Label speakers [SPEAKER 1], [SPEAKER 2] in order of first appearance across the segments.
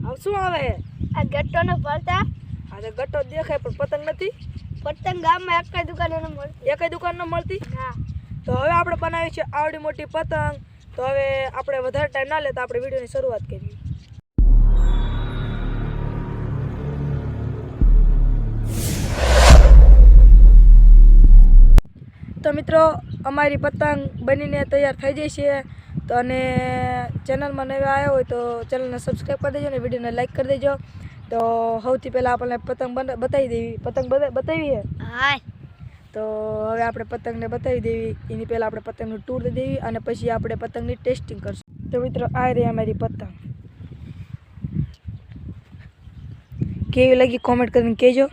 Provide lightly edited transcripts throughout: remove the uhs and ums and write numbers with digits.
[SPEAKER 1] હવે શું આવે
[SPEAKER 2] આ ગટ્ટોનો પડતા
[SPEAKER 1] આ તો ગટ્ટો દેખાય પણ પતંગ નથી.
[SPEAKER 2] પતંગ ગામમાં એક દુકાને ન મળતી.
[SPEAKER 1] એકેય દુકાન ન મળતી.
[SPEAKER 2] હા
[SPEAKER 1] તો હવે આપણે બનાવી છે આવડી મોટી પતંગ. તો હવે આપણે વધારે ટાઈમ ના લેતા આપણે વિડીયોની શરૂઆત કરીએ. તો મિત્રો અમારી પતંગ બનીને તૈયાર થઈ જાય છે. તો અને ચેનલમાં નવા આવ્યા હોય તો ચેનલને સબસ્ક્રાઈબ કરી દેજો અને વિડીયોને લાઈક કરી દેજો. તો સૌથી પહેલાં આપણને પતંગ બતાવી દેવી. પતંગ બતાવી છે.
[SPEAKER 2] હા
[SPEAKER 1] તો હવે આપણે પતંગને બતાવી દેવી. એની પહેલાં આપણે પતંગનું ટૂર દઈ દેવી અને પછી આપણે પતંગની ટેસ્ટિંગ કરશું. તો મિત્રો આ રહી અમારી પતંગ. કેવી લાગી કોમેન્ટ કરીને કહેજો.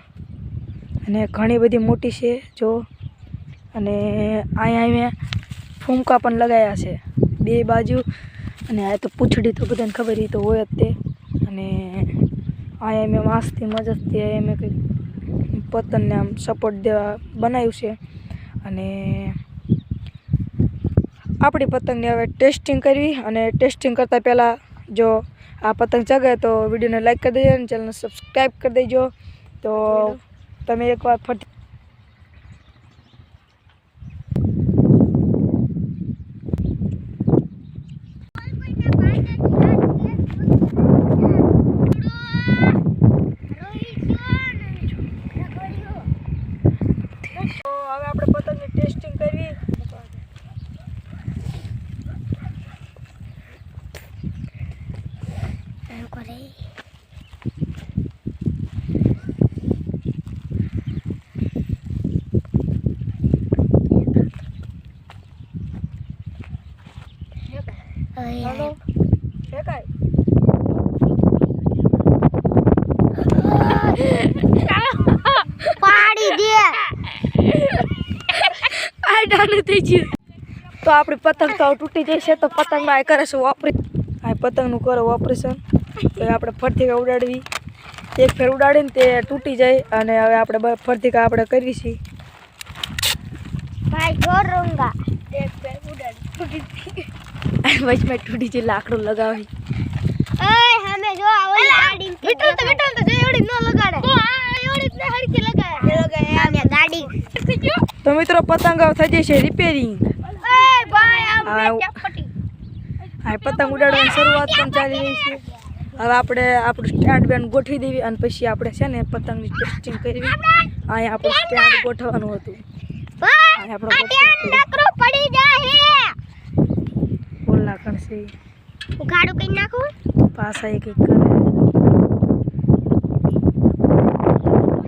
[SPEAKER 1] અને ઘણી બધી મોટી છે જો. અને અહીંયા મેં ફૂમકા પણ લગાવ્યા છે બે બાજુ. અને આ તો પૂંછડી તો બધાને ખબર એ તો હોય જ તે. અને અહીંયા મેં માસ્તી મજસથી અહીંયા મેં કંઈક પતંગને આમ સપોર્ટ દેવા બનાવ્યું છે. અને આપણી પતંગની હવે ટેસ્ટિંગ કરવી. અને ટેસ્ટિંગ કરતાં પહેલાં જો આ પતંગ ચગે તો વિડીયોને લાઈક કરી દેજો અને ચેનલને સબસ્ક્રાઈબ કરી દેજો. તો તમે એકવાર ફરી હવે આપણે પતંગની ટેસ્ટિંગ કરવી. હાલો દેખાય.
[SPEAKER 2] પાડી દે
[SPEAKER 1] આ ડાનું થઈ ગયું. તો આપણી પતંગ તો તૂટી જશે. તો પતંગમાં આ કરે છે આ પતંગનું કરો ઓપરેશન. તો આપણે ફરથી ઉડાડવી. એક ફેર ઉડાડીને તે તૂટી જાય. અને હવે આપણે ફરથી આપણે કરવી છીએ.
[SPEAKER 2] ભાઈ જોર રૂંગા એક પેર ઉડાડ તૂટી
[SPEAKER 1] વચમાં તૂટી જાય લાકડું લગાવી.
[SPEAKER 2] ઓય હમે જો ઓલી ગાડી વિઠ્ઠલ તો જો એવડી ન લગાડે તો આ એવડી જ ને હરખી લગાડે એ લગાડે આ ગાડી.
[SPEAKER 1] તો મિત્રો પતંગ થઈ જશે રિપેરિંગ.
[SPEAKER 2] ઓય ભાઈ આ ચપટી
[SPEAKER 1] આ પતંગ ઉડાડવાની શરૂઆત પણ ચાલી રહી છે. હવે આપણે આપણું સ્ટેન્ડ બેન્ડ ગોઠવી દેવી. અને પછી આપણે છે ને પતંગની ટેસ્ટિંગ કરવી. અહીંયા આપણું સ્ટેન્ડ ગોઠવવાનું હતું. આપણો
[SPEAKER 2] નકરો પડી જાહે
[SPEAKER 1] બોલના કરશે
[SPEAKER 2] ઉઘાડું કઈ નાખું
[SPEAKER 1] પાછા એક એક કરે.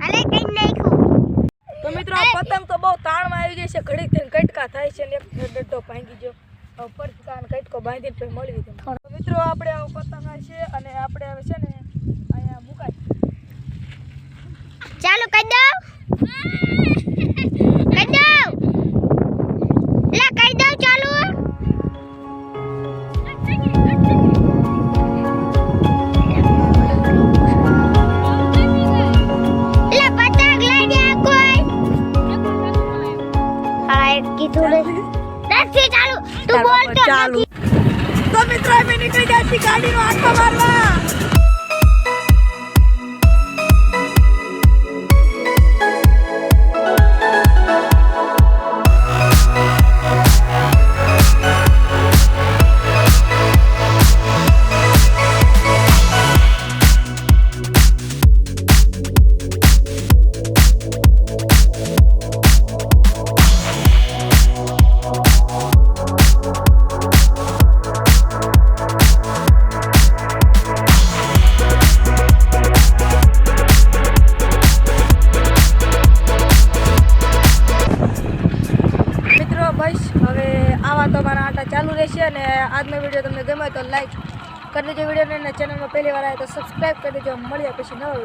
[SPEAKER 2] અલે કઈ નાખું.
[SPEAKER 1] તો મિત્રો આ પતંગ તો બહુ તાણમાં આવી જાય છે. ઘડીક થઈને કટકા થાય છે ને એક ડડો ભાંગી ગયો. હવે ફરતી કાન કટકો બાંધીને પછી મળી દીધો. મિત્રો આપણે આ પતંગ આ છે અને આપણે હવે છે ને અહીંયા મુકાય.
[SPEAKER 2] ચાલુ કરી દઉં કરી દઉં લે કરી દઉં ચાલુ. લે પતંગ લઈ દે કોઈ આ કીધું નથી ચાલુ તું બોલ તો
[SPEAKER 1] ચાલુ. તો મિત્રો અમે નીકળી જાય છે ગાડીનો આંટો મારવા. હવે આવા તો મારા આટા ચાલુ રહેશે. અને આજનો વિડીયો તમને ગમે તો લાઈક કરી દેજો વિડીયોને. અને ચેનલમાં પહેલી વાર આવે તો સબસ્ક્રાઈબ કરી દેજો. મળીએ પછી નવો વિડીયો.